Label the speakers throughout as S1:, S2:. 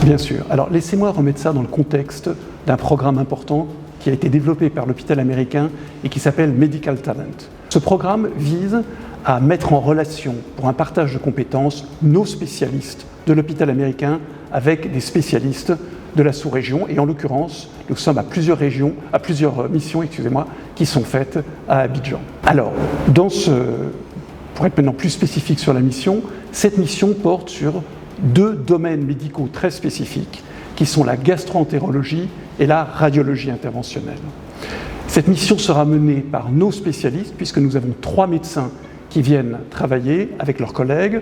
S1: Bien sûr. Alors, laissez-moi remettre ça dans le contexte d'un programme important qui a été développé par l'hôpital américain et qui s'appelle Medical Talent. Ce programme vise à mettre en relation, pour un partage de compétences, nos spécialistes de l'hôpital américain avec des spécialistes de la sous-région. Et en l'occurrence, nous sommes à plusieurs missions, qui sont faites à Abidjan. Alors, pour être maintenant plus spécifique sur la mission, cette mission porte sur 2 domaines médicaux très spécifiques, qui sont la gastro-entérologie et la radiologie interventionnelle. Cette mission sera menée par nos spécialistes, puisque nous avons 3 médecins qui viennent travailler avec leurs collègues,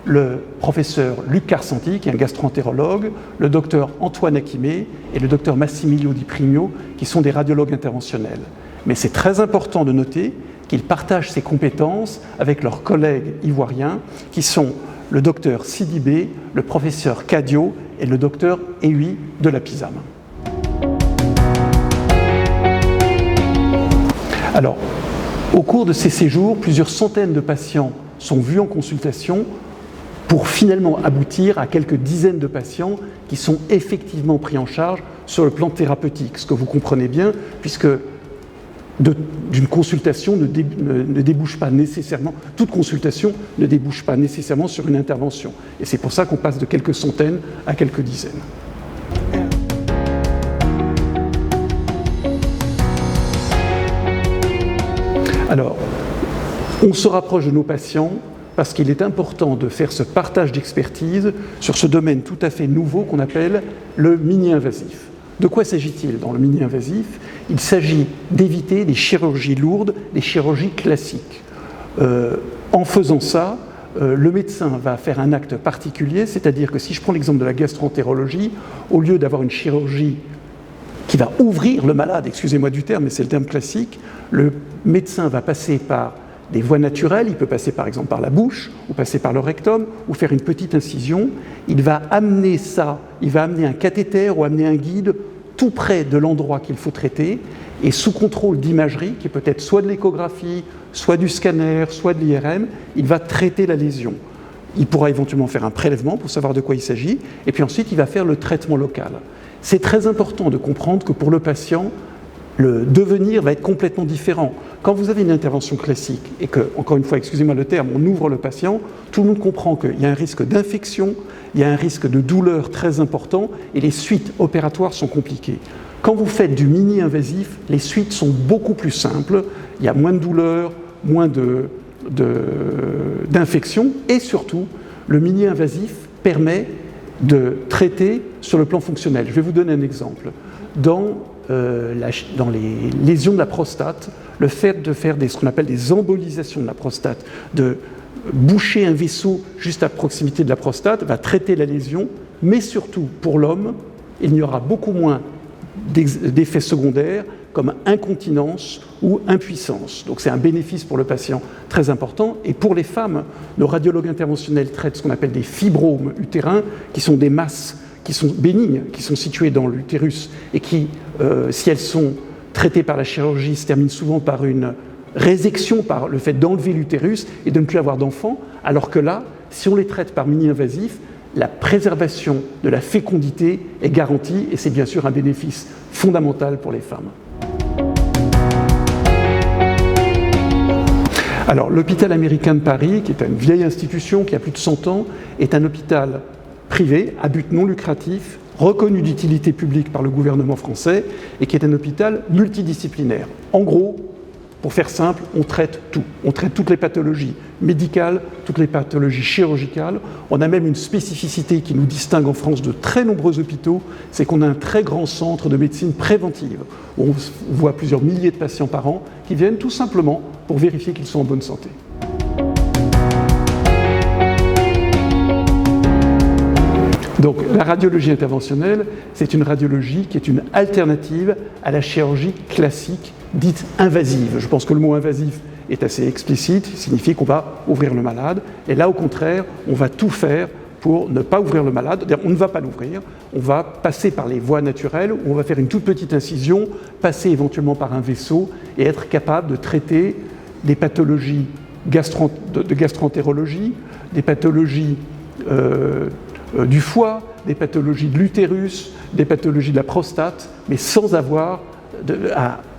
S1: le professeur Luc Carsanti, qui est un gastro-entérologue, le docteur Antoine Akimé et le docteur Massimilio Di Primio, qui sont des radiologues interventionnels. Mais c'est très important de noter qu'ils partagent ces compétences avec leurs collègues ivoiriens, qui sont le docteur Sidibé, le professeur Cadio et le docteur Ewi de la PISAM. Alors, au cours de ces séjours, plusieurs centaines de patients sont vus en consultation pour finalement aboutir à quelques dizaines de patients qui sont effectivement pris en charge sur le plan thérapeutique, ce que vous comprenez bien, puisque d'une consultation ne débouche pas nécessairement, toute consultation ne débouche pas nécessairement sur une intervention. Et c'est pour ça qu'on passe de quelques centaines à quelques dizaines. Alors, on se rapproche de nos patients parce qu'il est important de faire ce partage d'expertise sur ce domaine tout à fait nouveau qu'on appelle le mini-invasif. De quoi s'agit-il dans le mini-invasif ? Il s'agit d'éviter des chirurgies lourdes, des chirurgies classiques. En faisant ça, le médecin va faire un acte particulier, c'est-à-dire que si je prends l'exemple de la gastro-entérologie, au lieu d'avoir une chirurgie qui va ouvrir le malade, excusez-moi du terme, mais c'est le terme classique, le médecin va passer par des voies naturelles, il peut passer par exemple par la bouche, ou passer par le rectum, ou faire une petite incision. Il va amener un cathéter ou amener un guide tout près de l'endroit qu'il faut traiter, et sous contrôle d'imagerie, qui peut être soit de l'échographie, soit du scanner, soit de l'IRM, il va traiter la lésion. Il pourra éventuellement faire un prélèvement pour savoir de quoi il s'agit, et puis ensuite il va faire le traitement local. C'est très important de comprendre que pour le patient, le devenir va être complètement différent. Quand vous avez une intervention classique et que, encore une fois, excusez-moi le terme, on ouvre le patient, tout le monde comprend qu'il y a un risque d'infection, il y a un risque de douleur très important et les suites opératoires sont compliquées. Quand vous faites du mini-invasif, les suites sont beaucoup plus simples, il y a moins de douleur, moins d'infection et surtout, le mini-invasif permet de traiter sur le plan fonctionnel. Je vais vous donner un exemple. Dans les lésions de la prostate, le fait de faire ce qu'on appelle des embolisations de la prostate, de boucher un vaisseau juste à proximité de la prostate, va traiter la lésion, mais surtout pour l'homme, il y aura beaucoup moins d'effets secondaires comme incontinence ou impuissance. Donc c'est un bénéfice pour le patient très important. Et pour les femmes, nos radiologues interventionnels traitent ce qu'on appelle des fibromes utérins, qui sont des masses qui sont bénignes, qui sont situées dans l'utérus et qui, si elles sont traitées par la chirurgie, se terminent souvent par une résection, par le fait d'enlever l'utérus et de ne plus avoir d'enfants, alors que là, si on les traite par mini-invasif, la préservation de la fécondité est garantie et c'est bien sûr un bénéfice fondamental pour les femmes. Alors, l'hôpital américain de Paris, qui est une vieille institution qui a plus de 100 ans, est un hôpital privé, à but non lucratif, reconnu d'utilité publique par le gouvernement français et qui est un hôpital multidisciplinaire. En gros, pour faire simple, on traite tout. On traite toutes les pathologies médicales, toutes les pathologies chirurgicales. On a même une spécificité qui nous distingue en France de très nombreux hôpitaux, c'est qu'on a un très grand centre de médecine préventive, où on voit plusieurs milliers de patients par an qui viennent tout simplement pour vérifier qu'ils sont en bonne santé. Donc la radiologie interventionnelle, c'est une radiologie qui est une alternative à la chirurgie classique dite invasive. Je pense que le mot invasif est assez explicite, il signifie qu'on va ouvrir le malade. Et là, au contraire, on va tout faire pour ne pas ouvrir le malade. C'est-à-dire, on ne va pas l'ouvrir, on va passer par les voies naturelles, où on va faire une toute petite incision, passer éventuellement par un vaisseau et être capable de traiter des pathologies de gastro-entérologie, des pathologies du foie, des pathologies de l'utérus, des pathologies de la prostate, mais sans avoir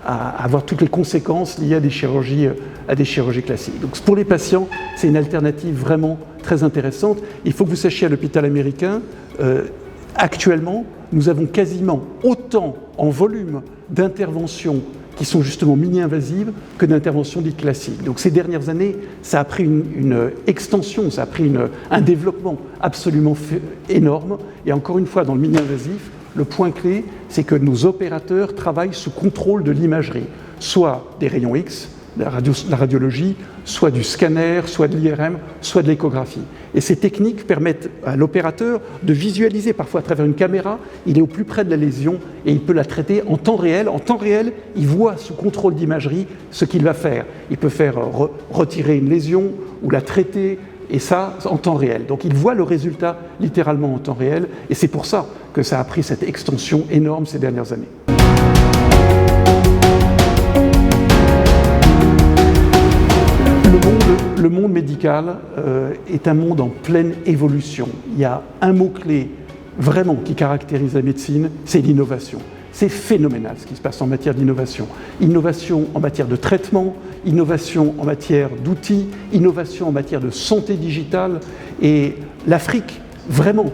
S1: à avoir toutes les conséquences liées à des chirurgies classiques. Donc pour les patients, c'est une alternative vraiment très intéressante. Il faut que vous sachiez, à l'hôpital américain, actuellement, nous avons quasiment autant en volume d'interventions qui sont justement mini-invasives que d'interventions dites classiques. Donc ces dernières années, ça a pris une extension, ça a pris un développement absolument énorme. Et encore une fois, dans le mini-invasif, le point clé, c'est que nos opérateurs travaillent sous contrôle de l'imagerie, soit des rayons X, la radiologie, soit du scanner, soit de l'IRM, soit de l'échographie. Et ces techniques permettent à l'opérateur de visualiser, parfois à travers une caméra, il est au plus près de la lésion et il peut la traiter en temps réel. En temps réel, il voit sous contrôle d'imagerie ce qu'il va faire. Il peut faire retirer une lésion ou la traiter, et ça en temps réel. Donc il voit le résultat littéralement en temps réel, et c'est pour ça que ça a pris cette extension énorme ces dernières années. Le monde médical est un monde en pleine évolution. Il y a un mot-clé vraiment qui caractérise la médecine, c'est l'innovation. C'est phénoménal ce qui se passe en matière d'innovation. Innovation en matière de traitement, innovation en matière d'outils, innovation en matière de santé digitale. Et l'Afrique, vraiment,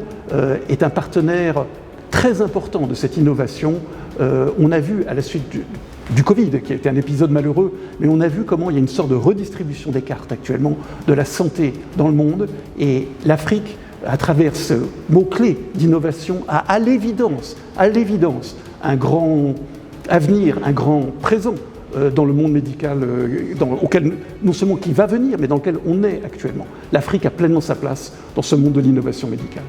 S1: est un partenaire très important de cette innovation. On a vu à la suite du Covid, qui a été un épisode malheureux, mais on a vu comment il y a une sorte de redistribution des cartes actuellement de la santé dans le monde. Et l'Afrique, à travers ce mot-clé d'innovation, a à l'évidence, un grand avenir, un grand présent dans le monde médical, auquel non seulement qui va venir, mais dans lequel on est actuellement. L'Afrique a pleinement sa place dans ce monde de l'innovation médicale.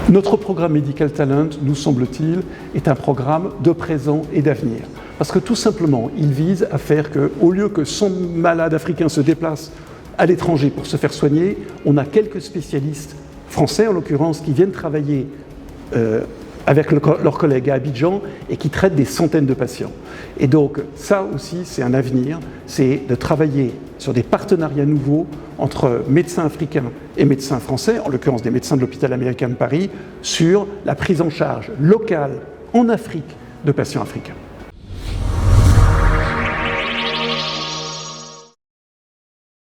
S1: Notre programme Medical Talent, nous semble-t-il, est un programme de présent et d'avenir. Parce que tout simplement, il vise à faire qu'au lieu que 100 malades africains se déplacent à l'étranger pour se faire soigner, on a quelques spécialistes français en l'occurrence qui viennent travailler avec leurs collègues à Abidjan et qui traitent des centaines de patients. Et donc ça aussi c'est un avenir, c'est de travailler sur des partenariats nouveaux entre médecins africains et médecins français, en l'occurrence des médecins de l'hôpital américain de Paris, sur la prise en charge locale en Afrique de patients africains.